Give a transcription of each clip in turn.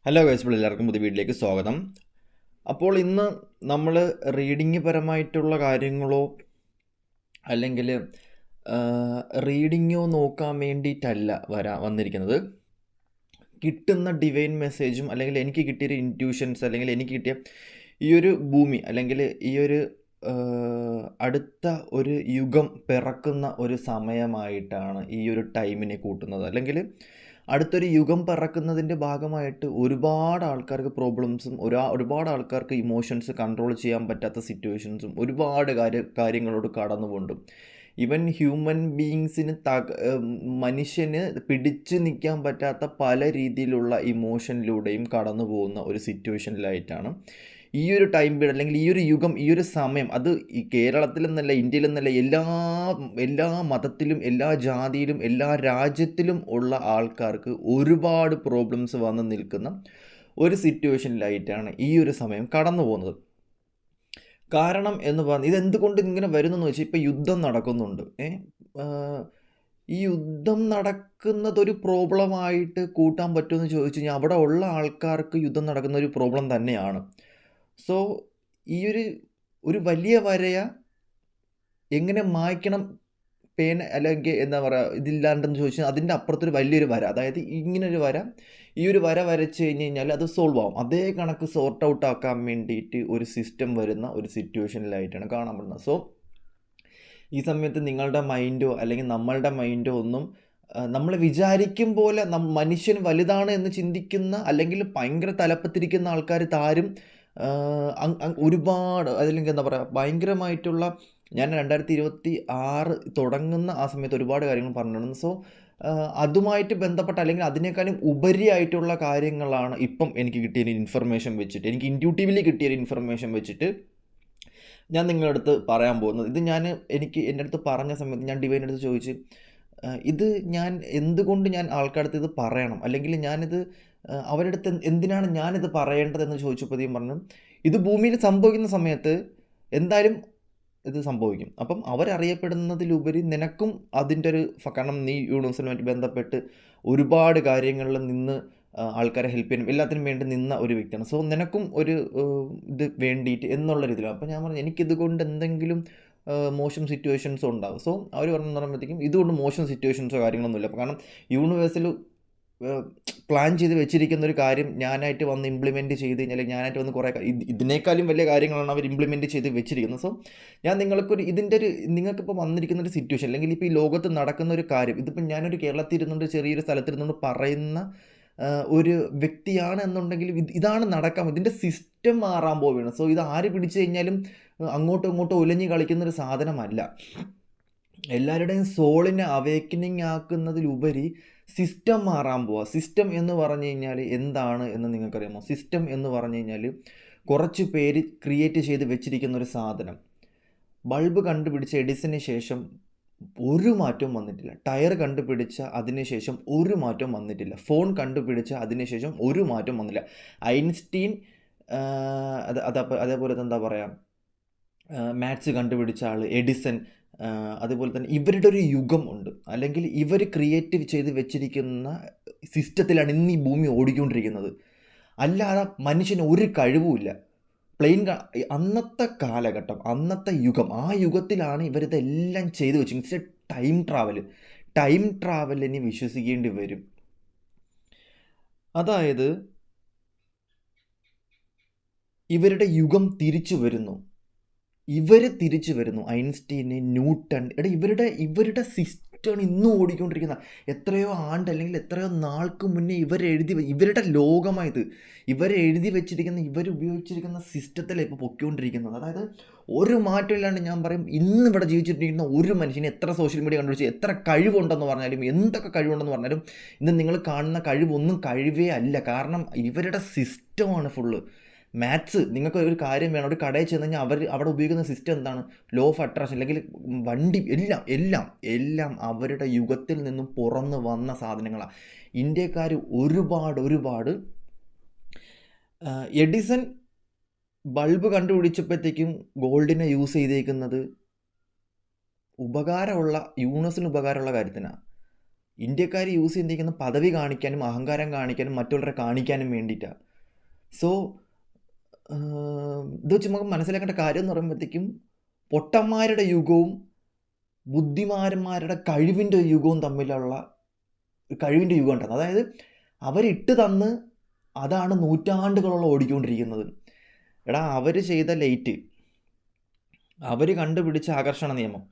Hello guys, എല്ലാവർക്കും പുതിയ വീട്ടിലേക്ക് സ്വാഗതം. അപ്പോൾ ഇന്ന് നമ്മൾ റീഡിങ് പരമായിട്ടുള്ള കാര്യങ്ങളോ അല്ലെങ്കിൽ റീഡിങ്ങോ നോക്കാൻ വേണ്ടിയിട്ടല്ല വന്നിരിക്കുന്നത്. കിട്ടുന്ന ഡിവൈൻ മെസ്സേജും അല്ലെങ്കിൽ എനിക്ക് കിട്ടിയൊരു ഇൻറ്റ്യൂഷൻസ് അല്ലെങ്കിൽ എനിക്ക് കിട്ടിയ ഈ ഒരു ഭൂമി അല്ലെങ്കിൽ ഈ ഒരു അടുത്ത ഒരു യുഗം പിറക്കുന്ന ഒരു സമയമായിട്ടാണ് ഈ ഒരു ടൈമിനെ കൂട്ടുന്നത്. അല്ലെങ്കിൽ അടുത്തൊരു യുഗം പിറക്കുന്നതിൻ്റെ ഭാഗമായിട്ട് ഒരുപാട് ആൾക്കാർക്ക് പ്രോബ്ലംസും ഒരുപാട് ആൾക്കാർക്ക് ഇമോഷൻസ് കൺട്രോൾ ചെയ്യാൻ പറ്റാത്ത സിറ്റുവേഷൻസും ഒരുപാട് കാര്യങ്ങളോട് കടന്നുകൊണ്ടും ഈവൻ ഹ്യൂമൻ ബീയിങ്സിന് മനുഷ്യന് പിടിച്ചു നിൽക്കാൻ പറ്റാത്ത പല രീതിയിലുള്ള ഇമോഷനിലൂടെയും കടന്നു പോകുന്ന ഒരു സിറ്റുവേഷനിലായിട്ടാണ് ഈ ഒരു ടൈം പീരീഡ് അല്ലെങ്കിൽ ഈ ഒരു യുഗം, ഈ ഒരു സമയം, അത് ഈ കേരളത്തിൽ എന്നല്ല, ഇന്ത്യയിൽ എന്നല്ല, എല്ലാ മതത്തിലും എല്ലാ ജാതിയിലും എല്ലാ രാജ്യത്തിലും ഉള്ള ആൾക്കാർക്ക് ഒരുപാട് പ്രോബ്ലംസ് വന്ന് നിൽക്കുന്ന ഒരു സിറ്റുവേഷനിലായിട്ടാണ് ഈ ഒരു സമയം കടന്നു പോകുന്നത്. കാരണം എന്ന് പറഞ്ഞാൽ ഇതെന്തുകൊണ്ട് ഇങ്ങനെ വരുന്നെന്ന് വെച്ചാൽ ഇപ്പോൾ യുദ്ധം നടക്കുന്നുണ്ട്. ഈ യുദ്ധം നടക്കുന്നതൊരു പ്രോബ്ലമായിട്ട് കൂട്ടാൻ പറ്റുമെന്ന് ചോദിച്ചു കഴിഞ്ഞാൽ അവിടെ ഉള്ള ആൾക്കാർക്ക് യുദ്ധം നടക്കുന്ന ഒരു പ്രോബ്ലം തന്നെയാണ്. സോ ഈ ഒരു വലിയ വരയ എങ്ങനെ മായ്ക്കണം പേന അല്ലെങ്കിൽ എന്താ പറയുക ഇതില്ലാണ്ടെന്ന് ചോദിച്ചാൽ അതിൻ്റെ അപ്പുറത്തൊരു വലിയൊരു വര, അതായത് ഇങ്ങനൊരു വര, ഈ ഒരു വര വരച്ച് കഴിഞ്ഞ് കഴിഞ്ഞാൽ അത് സോൾവ് ആവും. അതേ കണക്ക് സോർട്ട് ഔട്ട് ആക്കാൻ വേണ്ടിയിട്ട് ഒരു സിസ്റ്റം വരുന്ന ഒരു സിറ്റുവേഷനിലായിട്ടാണ് കാണാൻ പറ്റുന്നത്. സോ ഈ സമയത്ത് നിങ്ങളുടെ മൈൻഡോ അല്ലെങ്കിൽ നമ്മളുടെ മൈൻഡോ ഒന്നും നമ്മൾ വിചാരിക്കും പോലെ മനുഷ്യൻ വലുതാണ് എന്ന് ചിന്തിക്കുന്ന അല്ലെങ്കിൽ ഭയങ്കര തലപ്പത്തിരിക്കുന്ന ആൾക്കാർ താരും ഒരുപാട് അല്ലെങ്കിൽ എന്താ പറയുക ഭയങ്കരമായിട്ടുള്ള ഞാൻ 2026 തുടങ്ങുന്ന ആ സമയത്ത് ഒരുപാട് കാര്യങ്ങൾ പറഞ്ഞിരുന്നു. സോ അതുമായിട്ട് ബന്ധപ്പെട്ട അല്ലെങ്കിൽ അതിനേക്കാളും ഉപരിയായിട്ടുള്ള കാര്യങ്ങളാണ് ഇപ്പം എനിക്ക് കിട്ടിയൊരു ഇൻഫർമേഷൻ വെച്ചിട്ട്, എനിക്ക് ഇൻറ്റ്യൂട്ടീവ്ലി കിട്ടിയൊരു ഇൻഫർമേഷൻ വെച്ചിട്ട് ഞാൻ നിങ്ങളുടെ അടുത്ത് പറയാൻ പോകുന്നത്. ഇത് എനിക്ക് എൻ്റെ അടുത്ത് പറഞ്ഞ സമയത്ത് ഞാൻ ഡിവൈൻ്റെ അടുത്ത് ചോദിച്ച് ഇത് എന്തുകൊണ്ട് ഞാൻ ആൾക്കാരുടെ ഇത് പറയണം, അല്ലെങ്കിൽ ഞാനിത് അവരുടെ അടുത്ത് എന്തിനാണ് ഞാനിത് പറയേണ്ടതെന്ന് ചോദിച്ചപ്പോഴത്തേക്കും പറഞ്ഞു ഇത് ഭൂമിയിൽ സംഭവിക്കുന്ന സമയത്ത് എന്തായാലും ഇത് സംഭവിക്കും. അപ്പം അവരറിയപ്പെടുന്നതിലുപരി നിനക്കും അതിൻ്റെ ഒരു കാരണം നീ യൂണിവേഴ്സുമായിട്ട് ബന്ധപ്പെട്ട് ഒരുപാട് കാര്യങ്ങളിൽ നിന്ന് ആൾക്കാരെ ഹെൽപ്പ് ചെയ്യാനും എല്ലാത്തിനും വേണ്ടി നിന്ന ഒരു വ്യക്തിയാണ്. സോ നിനക്കും ഒരു ഇത് വേണ്ടിയിട്ട് എന്നുള്ള രീതിയിലാണ്. അപ്പോൾ ഞാൻ പറഞ്ഞു എനിക്കിത് കൊണ്ട് എന്തെങ്കിലും മോശം സിറ്റുവേഷൻസോ ഉണ്ടാകും. സോ അവർ പറഞ്ഞു പറയുമ്പോഴത്തേക്കും ഇതുകൊണ്ട് മോശം സിറ്റുവേഷൻസോ കാര്യങ്ങളൊന്നുമില്ല. കാരണം യൂണിവേഴ്സിൽ പ്ലാൻ ചെയ്ത് വെച്ചിരിക്കുന്ന ഒരു കാര്യം ഞാനായിട്ട് വന്ന് ഇംപ്ലിമെൻറ്റ് ചെയ്ത് കഴിഞ്ഞാൽ ഞാനായിട്ട് വന്ന് കുറേ ഇതിനേക്കാളും വലിയ കാര്യങ്ങളാണ് അവർ ഇംപ്ലിമെൻറ്റ് ചെയ്ത് വെച്ചിരിക്കുന്നത്. സോ ഞാൻ നിങ്ങൾക്കിപ്പോൾ വന്നിരിക്കുന്ന ഒരു സിറ്റുവേഷൻ അല്ലെങ്കിൽ ഇപ്പോൾ ഈ ലോകത്ത് നടക്കുന്ന ഒരു കാര്യം ഇതിപ്പോൾ ഞാനൊരു കേരളത്തിൽ ഇരുന്നുകൊണ്ട് ചെറിയൊരു സ്ഥലത്തിരുന്നുകൊണ്ട് പറയുന്ന ഒരു വ്യക്തിയാണ് എന്നുണ്ടെങ്കിൽ ഇതാണ് നടക്കാൻ, ഇതിൻ്റെ സിസ്റ്റം മാറാൻ പോവുകയാണ്. സോ ഇത് ആര് പിടിച്ചു കഴിഞ്ഞാലും അങ്ങോട്ടും ഇങ്ങോട്ടും ഒലഞ്ഞ് കളിക്കുന്നൊരു സാധനമല്ല. എല്ലാവരുടെയും സോളിനെ അവേക്കനിങ് ആക്കുന്നതിലുപരി സിസ്റ്റം മാറാൻ പോവുക. സിസ്റ്റം എന്ന് പറഞ്ഞു കഴിഞ്ഞാൽ എന്താണ് എന്ന് നിങ്ങൾക്കറിയാമോ? സിസ്റ്റം എന്ന് പറഞ്ഞു കഴിഞ്ഞാൽ കുറച്ച് പേര് ക്രിയേറ്റ് ചെയ്ത് വെച്ചിരിക്കുന്ന ഒരു സാധനം. ബൾബ് കണ്ടുപിടിച്ച എഡിസന് ശേഷം ഒരു മാറ്റവും വന്നിട്ടില്ല. ടയർ കണ്ടുപിടിച്ച അതിനുശേഷം ഒരു മാറ്റവും വന്നിട്ടില്ല. ഫോൺ കണ്ടുപിടിച്ച അതിനുശേഷം ഒരു മാറ്റവും വന്നില്ല. ഐൻസ്റ്റീൻ അതേപോലെ എന്താ പറയുക, മാത്സ് കണ്ടുപിടിച്ച ആൾ എഡിസൺ, അതുപോലെ തന്നെ ഇവരുടെ ഒരു യുഗം ഉണ്ട്. അല്ലെങ്കിൽ ഇവർ ക്രിയേറ്റ് ചെയ്ത് വെച്ചിരിക്കുന്ന സിസ്റ്റത്തിലാണ് ഇന്ന് ഈ ഭൂമി ഓടിക്കൊണ്ടിരിക്കുന്നത്. അല്ലാതെ മനുഷ്യന് ഒരു കഴിവുമില്ല. അന്നത്തെ കാലഘട്ടം, അന്നത്തെ യുഗം, ആ യുഗത്തിലാണ് ഇവരിതെല്ലാം ചെയ്തു വെച്ചു. ഇറ്റ്സ് എ ടൈം ട്രാവലിന് വിശ്വസിക്കേണ്ടി വരും. അതായത് ഇവരുടെ യുഗം തിരിച്ചു വരുന്നു. ഐൻസ്റ്റീന്, ന്യൂട്ടൺ, ഇവരുടെ സിസ്റ്റമാണ് ഇന്നും ഓടിക്കൊണ്ടിരിക്കുന്ന. എത്രയോ ആണ്ട് അല്ലെങ്കിൽ എത്രയോ നാൾക്ക് മുന്നേ ഇവരുടെ ലോകമായത് ഇവരെഴുതി വെച്ചിരിക്കുന്ന ഇവരുപയോഗിച്ചിരിക്കുന്ന സിസ്റ്റത്തിലാണ് ഇപ്പോൾ പൊയ്ക്കൊണ്ടിരിക്കുന്നത്. അതായത് ഒരു മാറ്റമില്ലാണ്ട് ഞാൻ പറയും ഇന്ന് ഇവിടെ ജീവിച്ചിട്ടിരിക്കുന്ന ഒരു മനുഷ്യന് എത്ര സോഷ്യൽ മീഡിയ കണ്ടുപിടിച്ച് എത്ര കഴിവുണ്ടെന്ന് പറഞ്ഞാലും എന്തൊക്കെ കഴിവുണ്ടെന്ന് പറഞ്ഞാലും ഇന്ന് നിങ്ങൾ കാണുന്ന കഴിവൊന്നും കഴിവേ അല്ല. കാരണം ഇവരുടെ സിസ്റ്റമാണ് ഫുള്ള്. മാത്സ്, നിങ്ങൾക്ക് ഒരു കാര്യം വേണം, ഒരു കടയിൽ ചെന്ന് കഴിഞ്ഞാൽ അവിടെ ഉപയോഗിക്കുന്ന സിസ്റ്റം എന്താണ്? ലോ ഓഫ് അട്രാക്ഷൻ, അല്ലെങ്കിൽ വണ്ടി, എല്ലാം അവരുടെ യുഗത്തിൽ നിന്നും പുറന്ന് വന്ന സാധനങ്ങളാണ്. ഇന്ത്യക്കാർ ഒരുപാട് എഡിസൺ ബൾബ് കണ്ടുപിടിച്ചപ്പോഴത്തേക്കും ഗോൾഡിനെ യൂസ് ചെയ്തേക്കുന്നത് യൂണിവേഴ്സിന് ഉപകാരമുള്ള കാര്യത്തിനാണ്. ഇന്ത്യക്കാർ യൂസ് ചെയ്തിരിക്കുന്ന പദവി കാണിക്കാനും അഹങ്കാരം കാണിക്കാനും മറ്റുള്ളവരെ കാണിക്കാനും വേണ്ടിയിട്ടാണ്. സോ ഇത് വെച്ച് നമുക്ക് മനസ്സിലാക്കേണ്ട കാര്യം എന്ന് പറയുമ്പോഴത്തേക്കും പൊട്ടന്മാരുടെ യുഗവും ബുദ്ധിമാന്മാരുടെ കഴിവിൻ്റെ യുഗവും തമ്മിലുള്ള കഴിവിൻ്റെ യുഗം ഉണ്ടാകുന്നത്. അതായത് അവരിട്ട് തന്ന് അതാണ് നൂറ്റാണ്ടുകളോളം ഓടിക്കൊണ്ടിരിക്കുന്നത്. എടാ, അവർ ചെയ്ത ലൈറ്റ്, അവർ കണ്ടുപിടിച്ച ആകർഷണ നിയമം,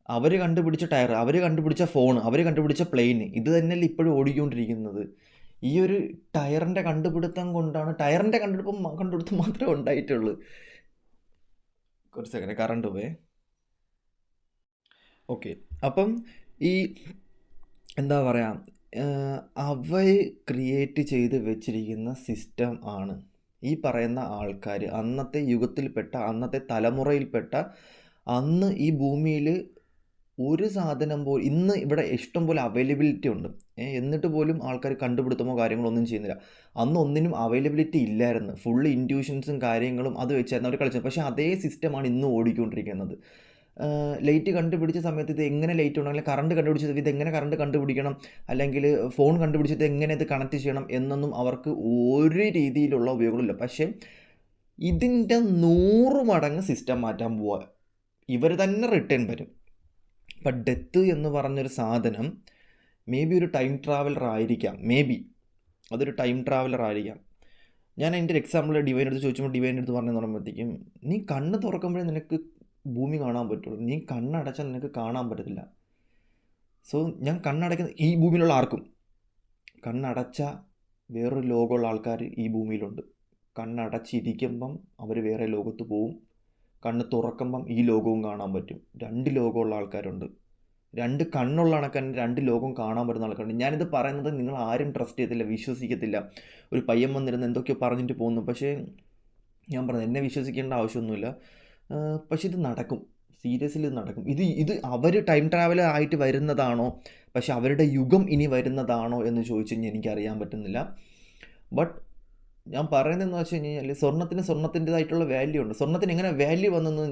അവർ കണ്ടുപിടിച്ച ടയർ, അവർ കണ്ടുപിടിച്ച ഫോൺ, അവർ കണ്ടുപിടിച്ച പ്ലെയിൻ, ഇത് തന്നെയല്ലേ ഇപ്പോഴും ഓടിക്കൊണ്ടിരിക്കുന്നത്. ഈ ഒരു ടയറിൻ്റെ കണ്ടുപിടുത്തം കൊണ്ടാണ്, ടയറിൻ്റെ കണ്ടുപിടുത്തം മാത്രമേ ഉണ്ടായിട്ടുള്ളൂ. കുറച്ച് സെക്കൻഡ്, കറണ്ട് പോയേ. ഓക്കെ, അപ്പം ഈ എന്താ പറയുക, അവർ ക്രിയേറ്റ് ചെയ്ത് വെച്ചിരിക്കുന്ന സിസ്റ്റം ആണ് ഈ പറയുന്ന ആൾക്കാർ, അന്നത്തെ യുഗത്തിൽപ്പെട്ട, അന്നത്തെ തലമുറയിൽപ്പെട്ട, അന്ന് ഈ ഭൂമിയിൽ ഒരു സാധനം പോലും, ഇന്ന് ഇവിടെ ഇഷ്ടം പോലെ അവൈലബിലിറ്റി ഉണ്ട്, എന്നിട്ട് പോലും ആൾക്കാർ കണ്ടുപിടുത്തമോ കാര്യങ്ങളോ ഒന്നും ചെയ്യുന്നില്ല. അന്ന് ഒന്നിനും അവൈലബിലിറ്റി ഇല്ലായിരുന്നു, ഫുള്ള് ഇൻറ്റ്യൂഷൻസും കാര്യങ്ങളും അത് വെച്ചായിരുന്നു അവർ കളിച്ചത്. പക്ഷേ അതേ സിസ്റ്റമാണ് ഇന്ന് ഓടിക്കൊണ്ടിരിക്കുന്നത്. ലൈറ്റ് കണ്ടുപിടിച്ച സമയത്ത് ഇത് എങ്ങനെ ലൈറ്റ് ഉണ്ടെങ്കിൽ കറണ്ട് കണ്ടുപിടിച്ചത് ഇത് എങ്ങനെ കറണ്ട് കണ്ടുപിടിക്കണം, അല്ലെങ്കിൽ ഫോൺ കണ്ടുപിടിച്ചത് എങ്ങനെ ഇത് കണക്ട് ചെയ്യണം എന്നൊന്നും അവർക്ക് ഒരു രീതിയിലുള്ള ഉപയോഗമില്ല. പക്ഷേ ഇതിൻ്റെ 100 മടങ്ങ് സിസ്റ്റം മാറ്റാൻ പോവുക, ഇവർ തന്നെ റിട്ടേൺ വരും. ഇപ്പം ഡെത്ത് എന്ന് പറഞ്ഞൊരു സാധനം മേ ബി ഒരു ടൈം ട്രാവലർ ആയിരിക്കാം, അതൊരു ടൈം ട്രാവലർ ആയിരിക്കാം. ഞാൻ എൻ്റെ ഒരു എക്സാമ്പിൾ ഡിവൈൻ എടുത്ത് ചോദിച്ചപ്പോൾ ഡിവൈൻ എടുത്ത് പറഞ്ഞു പറയുമ്പോഴത്തേക്കും, നീ കണ്ണ് തുറക്കുമ്പോഴേ നിനക്ക് ഭൂമി കാണാൻ പറ്റുള്ളൂ, നീ കണ്ണടച്ചാൽ നിനക്ക് കാണാൻ പറ്റത്തില്ല. സോ ഞാൻ കണ്ണടയ്ക്കുന്ന ഈ ഭൂമിയിലുള്ള ആർക്കും, കണ്ണടച്ച വേറൊരു ലോകമുള്ള ആൾക്കാർ ഈ ഭൂമിയിലുണ്ട്. കണ്ണടച്ചിരിക്കുമ്പം അവർ വേറെ ലോകത്ത് പോവും, കണ്ണ് തുറക്കുമ്പം ഈ ലോകവും കാണാൻ പറ്റും. 2 ലോകമുള്ള ആൾക്കാരുണ്ട്. 2 കണ്ണുള്ള കണക്കാൻ 2 ലോകം കാണാൻ പറ്റുന്ന ആൾക്കാരുണ്ട്. ഞാനിത് പറയുന്നത് നിങ്ങൾ ആരും ട്രസ്റ്റ് ചെയ്യത്തില്ല, വിശ്വസിക്കത്തില്ല. ഒരു പയ്യൻ വന്നിരുന്ന് എന്തൊക്കെയോ പറഞ്ഞിട്ട് പോകുന്നു, പക്ഷേ ഞാൻ പറഞ്ഞത് എന്നെ വിശ്വസിക്കേണ്ട ആവശ്യമൊന്നുമില്ല. പക്ഷെ ഇത് നടക്കും, സീരിയസ്ലി ഇത് നടക്കും. ഇത് അവർ ടൈം ട്രാവലർ ആയിട്ട് വരുന്നതാണോ, പക്ഷെ അവരുടെ യുഗം ഇനി വരുന്നതാണോ എന്ന് ചോദിച്ചു കഴിഞ്ഞാൽ എനിക്കറിയാൻ പറ്റുന്നില്ല. ബട്ട് ഞാൻ പറയുന്നതെന്ന് വെച്ച് കഴിഞ്ഞാൽ സ്വർണ്ണത്തിൻ്റെതായിട്ടുള്ള വാല്യൂ ഉണ്ട്. സ്വർണ്ണത്തിന് എങ്ങനെ വാല്യൂ വന്നെന്ന്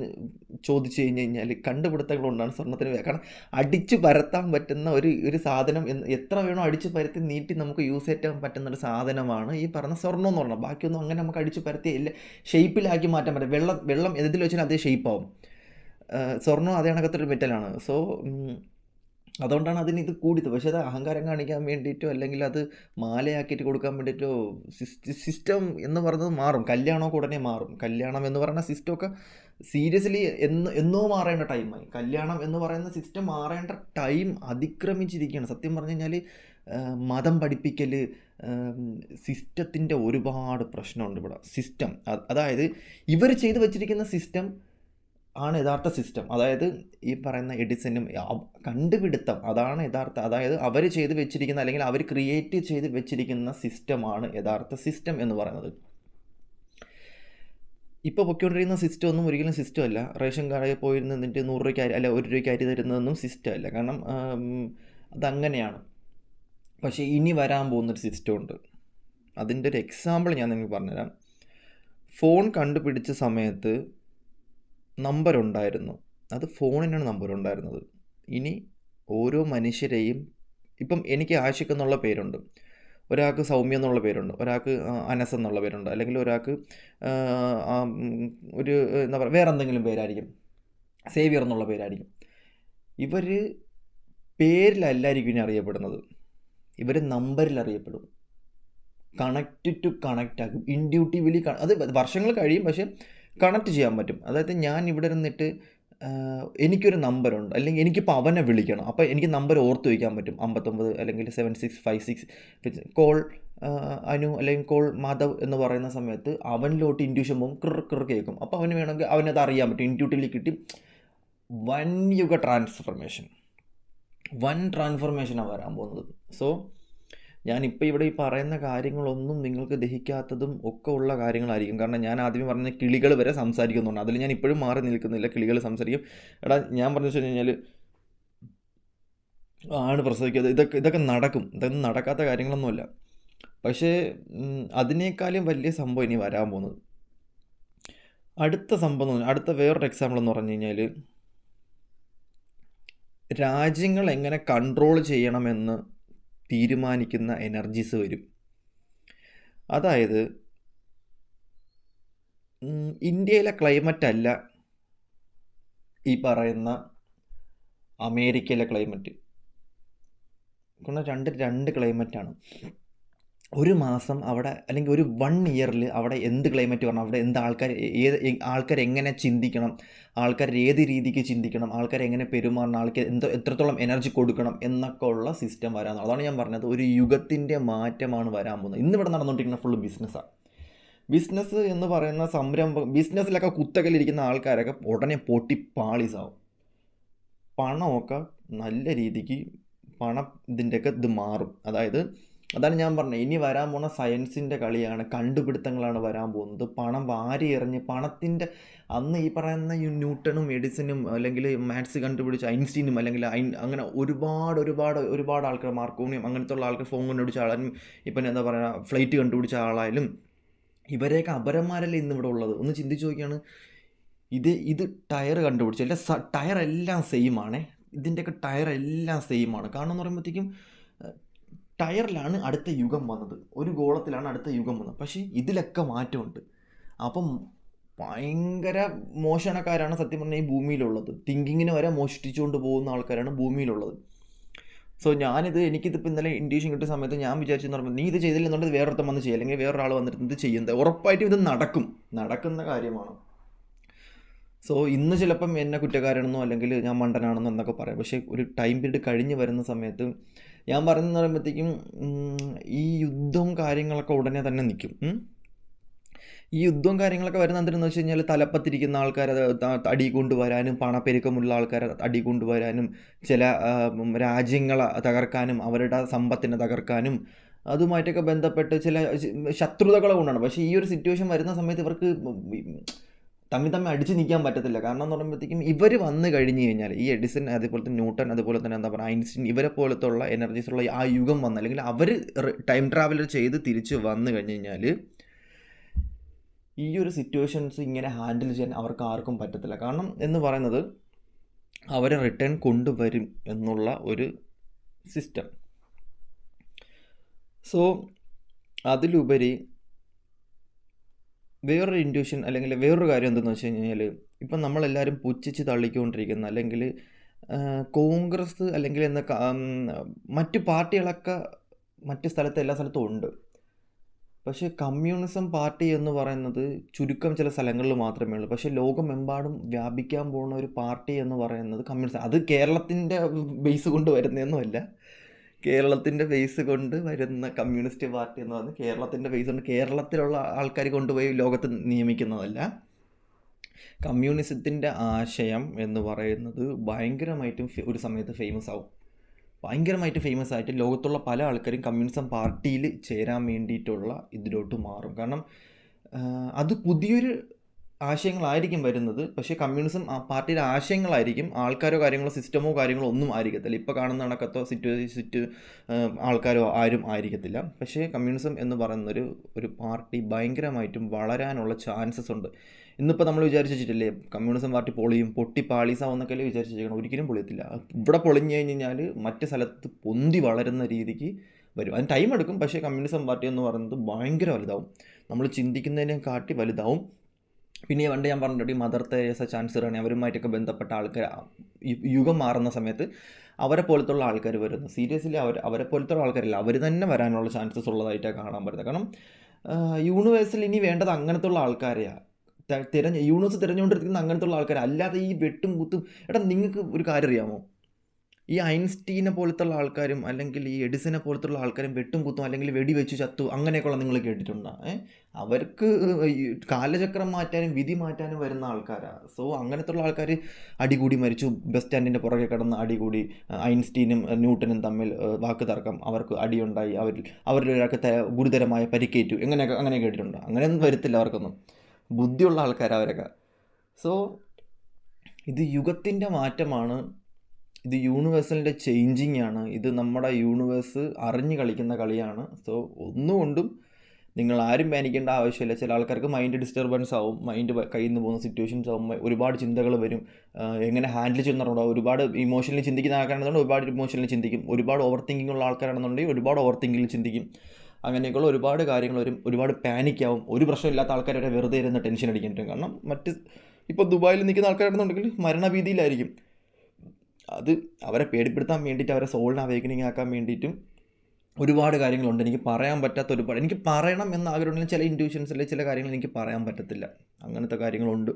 ചോദിച്ചു കഴിഞ്ഞ് കഴിഞ്ഞാൽ കണ്ടുപിടുത്തങ്ങൾ കൊണ്ടാണ് സ്വർണ്ണത്തിന്. കാരണം അടിച്ചു പരത്താൻ പറ്റുന്ന ഒരു സാധനം, എത്ര വേണോ അടിച്ചു പരത്തി നീട്ടി നമുക്ക് യൂസ് ചെയ്യാൻ പറ്റുന്ന ഒരു സാധനമാണ് ഈ പറഞ്ഞ സ്വർണ്ണം എന്ന് പറഞ്ഞാൽ. ബാക്കിയൊന്നും അങ്ങനെ നമുക്ക് അടിച്ചു പരത്തി ഇല്ല ഷേപ്പിലാക്കി മാറ്റാൻ പറ്റും. വെള്ളം എതിൽ വെച്ചാൽ അതേ ഷേപ്പാവും. സ്വർണ്ണം അതേ കണക്കത്തൊരു മെറ്റലാണ്. സോ അതുകൊണ്ടാണ് അതിന് ഇത് കൂടിയത്. പക്ഷേ അത് അഹങ്കാരം കാണിക്കാൻ വേണ്ടിയിട്ടോ അല്ലെങ്കിൽ അത് മാലയാക്കിയിട്ട് കൊടുക്കാൻ വേണ്ടിയിട്ടോ സിസ്റ്റം എന്ന് പറയുന്നത് മാറും. കല്യാണമൊക്കെ ഉടനെ മാറും. കല്യാണം എന്ന് പറയുന്ന സിസ്റ്റമൊക്കെ സീരിയസ്ലി എന്നോ മാറേണ്ട ടൈമായി. കല്യാണം എന്ന് പറയുന്ന സിസ്റ്റം മാറേണ്ട ടൈം അതിക്രമിച്ചിരിക്കുകയാണ്. സത്യം പറഞ്ഞു കഴിഞ്ഞാൽ മതം പഠിപ്പിക്കൽ, സിസ്റ്റത്തിൻ്റെ ഒരുപാട് പ്രശ്നമുണ്ട് ഇവിടെ. സിസ്റ്റം അതായത് ഇവർ ചെയ്തു വച്ചിരിക്കുന്ന സിസ്റ്റം ആണ് യഥാർത്ഥ സിസ്റ്റം. അതായത് ഈ പറയുന്ന എഡിസനും കണ്ടുപിടുത്തം അതാണ് യഥാർത്ഥ, അതായത് അവർ ചെയ്ത് വെച്ചിരിക്കുന്ന അല്ലെങ്കിൽ അവർ ക്രിയേറ്റ് ചെയ്ത് വെച്ചിരിക്കുന്ന സിസ്റ്റമാണ് യഥാർത്ഥ സിസ്റ്റം എന്ന് പറയുന്നത്. ഇപ്പോൾ പൊയ്ക്കൊണ്ടിരിക്കുന്ന സിസ്റ്റം ഒന്നും ഒരിക്കലും സിസ്റ്റം അല്ല. റേഷൻ കടയിൽ പോയി നിന്നിട്ട് 100 രൂപയ്ക്ക് അല്ല 1 രൂപയ്ക്ക് അരി തരുന്നതൊന്നും സിസ്റ്റം അല്ല. കാരണം അതങ്ങനെയാണ്. പക്ഷേ ഇനി വരാൻ പോകുന്നൊരു സിസ്റ്റം ഉണ്ട്. അതിൻ്റെ ഒരു എക്സാമ്പിൾ ഞാൻ നിങ്ങൾക്ക് പറഞ്ഞുതരാം. ഫോൺ കണ്ടുപിടിച്ച സമയത്ത് നമ്പർ ഉണ്ടായിരുന്നു, അത് ഫോണിനാണ് നമ്പർ ഉണ്ടായിരുന്നത്. ഇനി ഓരോ മനുഷ്യരെയും, ഇപ്പം എനിക്ക് ആഷിഖ് എന്നുള്ള പേരുണ്ട്, ഒരാൾക്ക് സൗമ്യ എന്നുള്ള പേരുണ്ട്, ഒരാൾക്ക് അനസ് എന്നുള്ള പേരുണ്ട്, അല്ലെങ്കിൽ ഒരാൾക്ക് ഒരു എന്താ പറയുക വേറെ എന്തെങ്കിലും പേരായിരിക്കും, സേവിയർ എന്നുള്ള പേരായിരിക്കും. ഇവർ പേരിലല്ലായിരിക്കും ഇനി അറിയപ്പെടുന്നത്, ഇവർ നമ്പറിൽ അറിയപ്പെടും. കണക്റ്റ് ടു കണക്റ്റ് ആക്കും, ഇൻഡ്യൂട്ടീവ്ലി. അത് വർഷങ്ങൾ കഴിയും, പക്ഷേ കണക്ട് ചെയ്യാൻ പറ്റും. അതായത് ഞാൻ ഇവിടെ ഇരുന്നിട്ട് എനിക്കൊരു നമ്പറുണ്ട്, അല്ലെങ്കിൽ എനിക്കിപ്പോൾ അവനെ വിളിക്കണം, അപ്പോൾ എനിക്ക് നമ്പർ ഓർത്ത് വയ്ക്കാൻ പറ്റും. 59 അല്ലെങ്കിൽ 7656 കോൾ അനു അല്ലെങ്കിൽ കോൾ മാധവ് എന്ന് പറയുന്ന സമയത്ത് അവനിലോട്ട് ഇൻഡ്യൂഷൻ പോകും, കിർ കേൾക്കും. അപ്പോൾ അവന് വേണമെങ്കിൽ അവനത് അറിയാൻ പറ്റും, ഇൻഡ്യൂട്ടിലി കിട്ടി. വൻ യുഗ വൻ ട്രാൻസ്ഫർമേഷനാണ് വരാൻ പോകുന്നത്. സോ ഞാനിപ്പോൾ ഇവിടെ ഈ പറയുന്ന കാര്യങ്ങളൊന്നും നിങ്ങൾക്ക് ദഹിക്കാത്തതും ഒക്കെ ഉള്ള കാര്യങ്ങളായിരിക്കും. കാരണം ഞാൻ ആദ്യമേ പറഞ്ഞ കിളികൾ വരെ സംസാരിക്കുന്നുണ്ട്, അതിൽ ഞാൻ ഇപ്പോഴും മാറി നിൽക്കുന്നില്ല. കിളികൾ സംസാരിക്കും. എടാ, ഞാൻ പറഞ്ഞു വെച്ച് കഴിഞ്ഞാൽ ആണ് പ്രസവിക്കാതെ ഇതൊക്കെ നടക്കും. ഇതൊന്നും നടക്കാത്ത കാര്യങ്ങളൊന്നുമല്ല. പക്ഷേ അതിനേക്കാളും വലിയ സംഭവം ഇനി വരാൻ പോകുന്നത്. അടുത്ത സംഭവം, അടുത്ത വേറൊരു എക്സാമ്പിൾ എന്ന് പറഞ്ഞു കഴിഞ്ഞാൽ രാജ്യങ്ങൾ എങ്ങനെ കൺട്രോൾ ചെയ്യണമെന്ന് തീരുമാനിക്കുന്ന എനർജീസ് വരും. അതായത് ഇന്ത്യയിലെ ക്ലൈമറ്റ് അല്ല ഈ പറയുന്ന അമേരിക്കയിലെ ക്ലൈമറ്റ്. കാരണം രണ്ട് ക്ലൈമറ്റാണ്. ഒരു മാസം അവിടെ അല്ലെങ്കിൽ ഒരു 1 ഇയറിൽ അവിടെ എന്ത് ക്ലൈമറ്റ് വരണം, അവിടെ എന്ത് ആൾക്കാർ എങ്ങനെ ചിന്തിക്കണം, ആൾക്കാർ ഏത് രീതിക്ക് ചിന്തിക്കണം, ആൾക്കാർ എങ്ങനെ പെരുമാറണം, ആൾക്കാർ എത്രത്തോളം എനർജി കൊടുക്കണം എന്നൊക്കെ ഉള്ള സിസ്റ്റം വരാൻ. അതാണ് ഞാൻ പറഞ്ഞത്, ഒരു യുഗത്തിൻ്റെ മാറ്റമാണ് വരാൻ പോകുന്നത്. ഇന്നിവിടെ നടന്നുകൊണ്ടിരിക്കുന്ന ഫുള്ള് ബിസിനസ്സാണ്. ബിസിനസ് എന്ന് പറയുന്ന സംരംഭം, ബിസിനസ്സിലൊക്കെ കുത്തകയിലിരിക്കുന്ന ആൾക്കാരൊക്കെ ഉടനെ പൊട്ടി പാളീസാവും. പണമൊക്കെ നല്ല രീതിക്ക് ഇതിൻ്റെയൊക്കെ ഇത് മാറും. അതാണ് ഞാൻ പറഞ്ഞത്, ഇനി വരാൻ പോകുന്ന സയൻസിൻ്റെ കളിയാണ്, കണ്ടുപിടുത്തങ്ങളാണ് വരാൻ പോകുന്നത്. പണം വാരി എറിഞ്ഞ് പണത്തിൻ്റെ അന്ന് ഈ പറയുന്ന ന്യൂട്ടണും എഡിസനും അല്ലെങ്കിൽ മാത്സ് കണ്ടുപിടിച്ച ഐൻസ്റ്റീനും അല്ലെങ്കിൽ അങ്ങനെ ഒരുപാട് ആൾക്കാർ, മാർക്കോണിയും അങ്ങനത്തെ ഉള്ള ആൾക്കാർ, ഫോൺ കണ്ടുപിടിച്ച ആളായാലും ഇപ്പം എന്താ പറയുക ഫ്ലൈറ്റ് കണ്ടുപിടിച്ച ആളായാലും ഇവരെയൊക്കെ അപരന്മാരല്ലേ ഇന്നിവിടെ ഉള്ളത്. ഒന്ന് ചിന്തിച്ച് നോക്കിയാണ്. ഇത് ടയർ കണ്ടുപിടിച്ചു, അല്ല ടയർ എല്ലാം സെയിമാണേ, ഇതിൻ്റെയൊക്കെ ടയർ എല്ലാം സെയിമാണ്. കാരണം എന്ന് പറയുമ്പോഴത്തേക്കും ടയറിലാണ് അടുത്ത യുഗം വന്നത്, ഒരു ഗോളത്തിലാണ് അടുത്ത യുഗം വന്നത്. പക്ഷേ ഇതിലൊക്കെ മാറ്റമുണ്ട്. അപ്പം ഭയങ്കര മോശക്കാരാണ് സത്യം പറഞ്ഞാൽ ഈ ഭൂമിയിലുള്ളത്. തിങ്കിങ്ങിന് വരെ മോഷ്ടിച്ചുകൊണ്ട് പോകുന്ന ആൾക്കാരാണ് ഭൂമിയിലുള്ളത്. സോ എനിക്കിതിപ്പോൾ ഇന്നലെ ഇൻഡ്യൂഷൻ കിട്ടിയ സമയത്ത് ഞാൻ വിചാരിച്ചെന്ന് പറയുമ്പോൾ, നീ ഇത് ചെയ്തില്ലെന്നുണ്ടെങ്കിൽ വേറൊരുത്തം വന്ന് ചെയ്യുക, അല്ലെങ്കിൽ വേറൊരാൾ വന്നിട്ട് ഇത് ചെയ്യുന്നത് ഉറപ്പായിട്ടും ഇത് നടക്കുന്ന കാര്യമാണ്. സോ ഇന്ന് ചിലപ്പം എന്നെ കുറ്റക്കാരാണെന്നോ അല്ലെങ്കിൽ ഞാൻ മണ്ടനാണെന്നോ എന്നൊക്കെ പറയാം. പക്ഷേ ഒരു ടൈം പീരീഡ് കഴിഞ്ഞ് വരുന്ന സമയത്ത് ഞാൻ പറയുന്നത് പറയുമ്പോഴത്തേക്കും ഈ യുദ്ധവും കാര്യങ്ങളൊക്കെ ഉടനെ തന്നെ നിൽക്കും. ഈ യുദ്ധവും കാര്യങ്ങളൊക്കെ വരുന്ന എന്തിനെന്ന് വെച്ച് കഴിഞ്ഞാൽ, തലപ്പത്തിരിക്കുന്ന ആൾക്കാരെ അടി കൊണ്ടുവരാനും, പണപ്പെരുക്കമുള്ള ആൾക്കാരെ അടി കൊണ്ടുവരാനും, ചില രാജ്യങ്ങളെ തകർക്കാനും, അവരുടെ സമ്പത്തിനെ തകർക്കാനും, അതുമായിട്ടൊക്കെ ബന്ധപ്പെട്ട് ചില ശത്രുതകളെ കൊണ്ടാണ്. പക്ഷേ ഈ ഒരു സിറ്റുവേഷൻ വരുന്ന സമയത്ത് ഇവർക്ക് തമ്മിൽ അടിച്ച് നിൽക്കാൻ പറ്റത്തില്ല. കാരണം എന്ന് പറയുമ്പോഴത്തേക്കും ഇവർ വന്നു കഴിഞ്ഞ് കഴിഞ്ഞാൽ, ഈ എഡിസൺ, അതുപോലെ തന്നെ ന്യൂട്ടൺ, അതുപോലെ തന്നെ എന്താ പറയുക ഐൻസ്റ്റീൻ, ഇവരെ പോലത്തുള്ള എനർജീസുള്ള ആ യുഗം വന്ന്, അല്ലെങ്കിൽ അവർ ടൈം ട്രാവലർ ചെയ്ത് തിരിച്ച് വന്നു കഴിഞ്ഞ് കഴിഞ്ഞാൽ ഈ ഒരു സിറ്റുവേഷൻസ് ഇങ്ങനെ ഹാൻഡിൽ ചെയ്യാൻ അവർക്ക് ആർക്കും പറ്റത്തില്ല. കാരണം എന്ന് പറയുന്നത് അവരെ റിട്ടേൺ കൊണ്ടുവരും എന്നുള്ള ഒരു സിസ്റ്റം. സോ അതിലുപരി വേറൊരു ഇൻഡ്യൂഷൻ അല്ലെങ്കിൽ വേറൊരു കാര്യം എന്തെന്ന് വെച്ച് കഴിഞ്ഞാൽ, ഇപ്പം നമ്മളെല്ലാവരും പുച്ഛിച്ച് തള്ളിക്കൊണ്ടിരിക്കുന്ന, അല്ലെങ്കിൽ കോൺഗ്രസ് അല്ലെങ്കിൽ മറ്റു പാർട്ടികളൊക്കെ മറ്റ് സ്ഥലത്ത് എല്ലാ സ്ഥലത്തും ഉണ്ട്. പക്ഷേ കമ്മ്യൂണിസം പാർട്ടി എന്ന് പറയുന്നത് ചുരുക്കം ചില സ്ഥലങ്ങളിൽ മാത്രമേ ഉള്ളൂ. പക്ഷേ ലോകമെമ്പാടും വ്യാപിക്കാൻ പോകുന്ന ഒരു പാർട്ടി എന്ന് പറയുന്നത് കമ്മ്യൂണിസം. അത് കേരളത്തിൻ്റെ ബേസ് കൊണ്ട് വരുന്നതൊന്നുമല്ല. കേരളത്തിൻ്റെ ബേസ് കൊണ്ട് വരുന്ന കമ്മ്യൂണിസ്റ്റ് പാർട്ടി എന്ന് പറഞ്ഞാൽ കേരളത്തിൻ്റെ ബേസ് കൊണ്ട് കേരളത്തിലുള്ള ആൾക്കാർ കൊണ്ടുപോയി ലോകത്ത് നിയമിക്കുന്നതല്ല. കമ്മ്യൂണിസത്തിൻ്റെ ആശയം എന്ന് പറയുന്നത് ഭയങ്കരമായിട്ടും ഒരു സമയത്ത് ഫേമസ് ആവും. ഭയങ്കരമായിട്ട് ഫേമസ് ആയിട്ട് ലോകത്തുള്ള പല ആൾക്കാരും കമ്മ്യൂണിസം പാർട്ടിയിൽ ചേരാൻ വേണ്ടിയിട്ടുള്ള ഇതിലോട്ട് മാറും. കാരണം അത് പുതിയൊരു ആശയങ്ങളായിരിക്കും വരുന്നത്. പക്ഷേ കമ്മ്യൂണിസം ആ പാർട്ടിയുടെ ആശയങ്ങളായിരിക്കും, ആൾക്കാരോ കാര്യങ്ങളോ സിസ്റ്റമോ കാര്യങ്ങളോ ഒന്നും ആയിരിക്കത്തില്ല. ഇപ്പോൾ കാണുന്ന കണക്കത്തോ ആൾക്കാരോ ആരും ആയിരിക്കത്തില്ല. പക്ഷേ കമ്മ്യൂണിസം എന്ന് പറയുന്നൊരു പാർട്ടി ഭയങ്കരമായിട്ടും വളരാനുള്ള ചാൻസസ് ഉണ്ട്. ഇന്നിപ്പോൾ നമ്മൾ വിചാരിച്ചിട്ടില്ലേ കമ്മ്യൂണിസം പാർട്ടി പൊട്ടി പാളീസാവുന്നൊക്കെയല്ലേ വിചാരിച്ചിരിക്കണം. ഒരിക്കലും പൊളിയത്തില്ല. ഇവിടെ പൊളിഞ്ഞു കഴിഞ്ഞാൽ മറ്റ് സ്ഥലത്ത് പൊന്തി വളരുന്ന രീതിക്ക് വരും. അതിന് ടൈം എടുക്കും. പക്ഷേ കമ്മ്യൂണിസം പാർട്ടി എന്ന് പറയുന്നത് ഭയങ്കര വലുതാവും, നമ്മൾ ചിന്തിക്കുന്നതിനെ കാട്ടി വലുതാവും. പിന്നെ പണ്ട് ഞാൻ പറഞ്ഞിട്ടുണ്ട്, മദർ തെരേസ, ചാൻസലറാണ്, അവരുമായിട്ടൊക്കെ ബന്ധപ്പെട്ട ആൾക്കാർ യുഗം മാറുന്ന സമയത്ത് അവരെ പോലത്തുള്ള ആൾക്കാർ വരുന്നു. സീരിയസ്ലി അവരെ പോലത്തുള്ള ആൾക്കാരില്ല, അവർ തന്നെ വരാനുള്ള ചാൻസസ് ഉള്ളതായിട്ടാണ് കാണാൻ പറ്റുന്നത്. കാരണം യൂണിവേഴ്സിൽ ഇനി വേണ്ടത് അങ്ങനത്തുള്ള ആൾക്കാരെയാണ്. യൂണിവേഴ്സ് തിരഞ്ഞുകൊണ്ടിരിക്കുന്ന അങ്ങനത്തുള്ള ആൾക്കാർ, അല്ലാതെ ഈ വെട്ടും കുത്തും. നിങ്ങൾക്ക് ഒരു കാര്യം അറിയാമോ, ഈ ഐൻസ്റ്റീനെ പോലത്തുള്ള ആൾക്കാരും അല്ലെങ്കിൽ ഈ എഡിസനെ പോലത്തുള്ള ആൾക്കാരും വെട്ടും കുത്തും അല്ലെങ്കിൽ വെടിവെച്ച് ചത്തു അങ്ങനെയൊക്കെയുള്ള നിങ്ങൾ കേട്ടിട്ടുണ്ടോ? അവർക്ക് കാലചക്രം മാറ്റാനും വിധി മാറ്റാനും വരുന്ന ആൾക്കാരാണ്. സോ അങ്ങനത്തുള്ള ആൾക്കാർ അടികൂടി മരിച്ചു, ബസ് സ്റ്റാൻഡിൻ്റെ പുറകെ കിടന്ന് അടികൂടി, ഐൻസ്റ്റീനും ന്യൂട്ടനും തമ്മിൽ വാക്ക് തർക്കം, അവർക്ക് അടിയുണ്ടായി, അവരിൽ ഒരാൾക്ക് ഗുരുതരമായ പരിക്കേറ്റു, അങ്ങനെ കേട്ടിട്ടുണ്ടോ? അങ്ങനെയൊന്നും വരത്തില്ല അവർക്കൊന്നും. ബുദ്ധിയുള്ള ആൾക്കാരാണ് അവരൊക്കെ. സോ ഇത് യുഗത്തിൻ്റെ മാറ്റമാണ്, ഇത് യൂണിവേഴ്സലിൻ്റെ ചേഞ്ചിങ് ആണ്, ഇത് നമ്മുടെ യൂണിവേഴ്സ് അറിഞ്ഞു കളിക്കുന്ന കളിയാണ്. സോ ഒന്നുകൊണ്ടും നിങ്ങൾ ആരും പാനിക്കേണ്ട ആവശ്യമില്ല. ചില ആൾക്കാർക്ക് മൈൻഡ് ഡിസ്റ്റർബൻസ് ആവും, മൈൻഡ് കയ്യിൽ നിന്ന് പോകുന്ന സിറ്റുവേഷൻസ് ആവും, ഒരുപാട് ചിന്തകൾ വരും, എങ്ങനെ ഹാൻഡിൽ ചെയ്യുന്നുണ്ടാവും. ഒരുപാട് ഇമോഷണലി ചിന്തിക്കുന്ന ആൾക്കാരാണെന്നുണ്ടെങ്കിൽ ഒരുപാട് ഇമോഷണലി ചിന്തിക്കും, ഒരുപാട് ഓവർ തിങ്കിങ് ഉള്ള ആൾക്കാരാണെന്നുണ്ടെങ്കിൽ ഒരുപാട് ഓവർ തിങ്കിങ്ങിൽ ചിന്തിക്കും. അങ്ങനെയൊക്കെയുള്ള ഒരുപാട് കാര്യങ്ങൾ വരും, ഒരുപാട് പാനിക്കാവും. ഒരു പ്രശ്നമില്ലാത്ത ആൾക്കാർ വരെ വെറുതെ ഇരുന്ന് ടെൻഷൻ അടിക്കേണ്ടി വരും. കാരണം ഇപ്പോൾ ദുബായിൽ നിൽക്കുന്ന ആൾക്കാരാണെന്നുണ്ടെങ്കിൽ മരണഭീതിയിലായിരിക്കും. അത് അവരെ പേടിപ്പെടുത്താൻ വേണ്ടിയിട്ട്, അവരെ സോളിനെ അവേക്കനിങ് ആക്കാൻ വേണ്ടിയിട്ടും ഒരുപാട് കാര്യങ്ങളുണ്ട്. എനിക്ക് പറയാൻ പറ്റാത്ത ഒരുപാട്, എനിക്ക് പറയണം എന്ന ആഗ്രഹമുണ്ടെങ്കിൽ ചില ഇൻഡ്യൂഷൻസ് അല്ലെങ്കിൽ ചില കാര്യങ്ങൾ എനിക്ക് പറയാൻ പറ്റത്തില്ല, അങ്ങനത്തെ കാര്യങ്ങളുണ്ട്.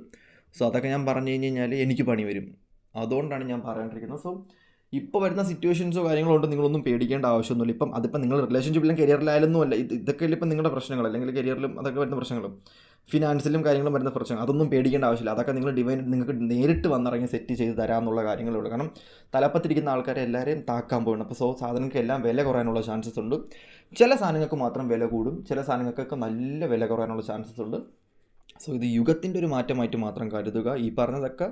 സോ അതൊക്കെ ഞാൻ പറഞ്ഞു കഴിഞ്ഞാൽ എനിക്ക് പണി വരും. അതുകൊണ്ടാണ് ഞാൻ പറയാണ്ടിരിക്കുന്നത്. സോ ഇപ്പോൾ വരുന്ന സിറ്റുവേഷൻസോ കാര്യങ്ങളോ ഉണ്ട്, നിങ്ങളൊന്നും പേടിക്കേണ്ട ആവശ്യമൊന്നുമില്ല. അതിപ്പോൾ നിങ്ങൾ റിലേഷൻഷിപ്പിലും കരിയറിലായാലൊന്നും അല്ല, ഇതൊക്കെ ഇപ്പം നിങ്ങളുടെ പ്രശ്നങ്ങൾ, അല്ലെങ്കിൽ കരിയറിലും അതൊക്കെ വരുന്ന പ്രശ്നങ്ങളും ഫിനാൻസിലും കാര്യങ്ങളും വരുന്ന പ്രശ്നങ്ങൾ, അതൊന്നും പേടിക്കേണ്ട ആവശ്യമില്ല. അതൊക്കെ നിങ്ങൾ നിങ്ങൾക്ക് നേരിട്ട് വന്നിറങ്ങി സെറ്റ് ചെയ്ത് തരാമെന്നുള്ള കാര്യങ്ങളേ ഉള്ളൂ. കാരണം തലപ്പത്തിരിക്കുന്ന ആൾക്കാരെ എല്ലാവരെയും താക്കാൻ പോകണം. അപ്പോൾ സാധനങ്ങൾക്ക് എല്ലാം വില കുറയാനുള്ള ചാൻസസ് ഉണ്ട്. ചില സാധനങ്ങൾക്ക് മാത്രം വില കൂടും, ചില സാധനങ്ങൾക്കൊക്കെ നല്ല വില കുറയാനുള്ള ചാൻസസ് ഉണ്ട്. സോ ഇത് യുഗത്തിൻ്റെ ഒരു മാറ്റമായിട്ട് മാത്രം കരുതുക. ഈ പറഞ്ഞതൊക്കെ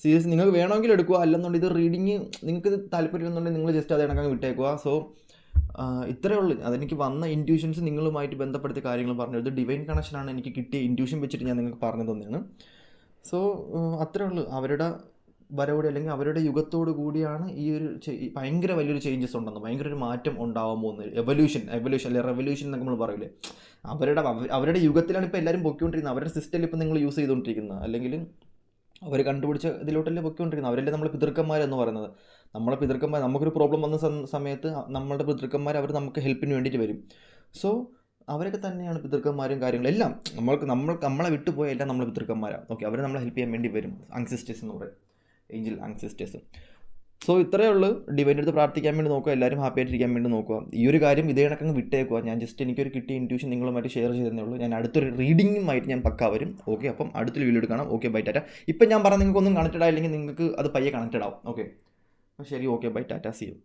സീരിയസ് നിങ്ങൾക്ക് വേണമെങ്കിൽ എടുക്കുക, അല്ലെന്നുണ്ടെങ്കിൽ ഇത് റീഡിങ് നിങ്ങൾക്ക് താല്പര്യമെന്നുണ്ടെങ്കിൽ നിങ്ങൾ ജസ്റ്റ് അത് കണക്കങ്ങ് വിട്ടേക്കുക. സോ ഇത്രയേ ഉള്ളൂ. അതെനിക്ക് വന്ന ഇൻഡ്യൂഷൻസ് നിങ്ങളുമായിട്ട് ബന്ധപ്പെടുത്തിയ കാര്യങ്ങൾ പറഞ്ഞു. ഇത് ഡിവൈൻ കണക്ഷനാണ്, എനിക്ക് കിട്ടിയ ഇൻഡ്യൂഷൻ വെച്ചിട്ട് ഞാൻ നിങ്ങൾക്ക് പറഞ്ഞു തന്നെയാണ്. സോ അത്രയേ ഉള്ളൂ. അവരുടെ വരവോടെ അല്ലെങ്കിൽ അവരുടെ യുഗത്തോടു കൂടിയാണ് ഈ ഒരു ഭയങ്കര വലിയൊരു ചേഞ്ചസ് ഉണ്ടെന്ന്, ഭയങ്കര ഒരു മാറ്റം ഉണ്ടാവാൻ പോകുന്നത്. എവല്യൂഷൻ അല്ലെങ്കിൽ റെവല്യൂഷൻ എന്നൊക്കെ നമ്മൾ പറയില്ലേ, അവരുടെ യുഗത്തിലാണ് ഇപ്പോൾ എല്ലാവരും പൊയ്ക്കൊണ്ടിരിക്കുന്നത്. അവരുടെ സിസ്റ്റം ഇപ്പോൾ നിങ്ങൾ യൂസ് ചെയ്തുകൊണ്ടിരിക്കുന്നത്, അല്ലെങ്കിൽ അവർ കണ്ടുപിടിച്ച ഇതിലോട്ടല്ലേ പൊയ്ക്കൊണ്ടിരിക്കുന്നത്. അവരല്ലേ നമ്മളെ പിതൃക്കന്മാരെന്ന് പറയുന്നത്. നമ്മളെ പിതൃക്കന്മാർ, നമുക്കൊരു പ്രോബ്ലം വന്ന സമയത്ത് നമ്മളുടെ പിതൃക്കന്മാർ അവർ നമുക്ക് ഹെൽപ്പിന് വേണ്ടിയിട്ട് വരും. സോ അവരൊക്കെ തന്നെയാണ് പിതൃക്കന്മാരും കാര്യങ്ങളും എല്ലാം. നമ്മളെ വിട്ടുപോയ എല്ലാം നമ്മളെ പിതൃക്കന്മാരാണ്. ഓക്കെ, അവർ നമ്മളെ ഹെൽപ്പ് ചെയ്യാൻ വേണ്ടി വരും. ആങ്സിസ്റ്റേഴ്സ് എന്ന് പറയും, ഏഞ്ചൽ ആങ്സിസ്റ്റേഴ്സ്. സോ ഇത്രയേ ഉള്ളൂ. ഡിവൈൻ്റെ അടുത്ത് പ്രാർത്ഥിക്കാൻ വേണ്ടി നോക്കുക, എല്ലാവരും ഹാപ്പി ആയിട്ടിരിക്കാൻ വേണ്ടി നോക്കുക. ഈ ഒരു കാര്യം ഇതേ കണക്കങ്ങ് വിട്ടേക്കുക. ഞാൻ ജസ്റ്റ് എനിക്കൊരു കിട്ടിയ ഇൻറ്റ്യൂഷൻ നിങ്ങളുമായിട്ട് ഷെയർ ചെയ്തതേ ഉള്ളൂ. ഞാൻ അടുത്തൊരു റീഡിങ്ങുമായിട്ട് ഞാൻ പക്കാ വരും. ഓക്കെ, അപ്പം അടുത്തൊരു വീഡിയോ എടുക്കണം. Okay, bye tata. ഇപ്പം ഞാൻ പറഞ്ഞ നിങ്ങൾക്കൊന്നും കണക്റ്റഡ് ആയില്ലെങ്കിൽ നിങ്ങൾക്ക് അത് പയ്യെ കണക്റ്റഡ് ആവും. ഓക്കെ, ശരി, okay, bye tata, see U.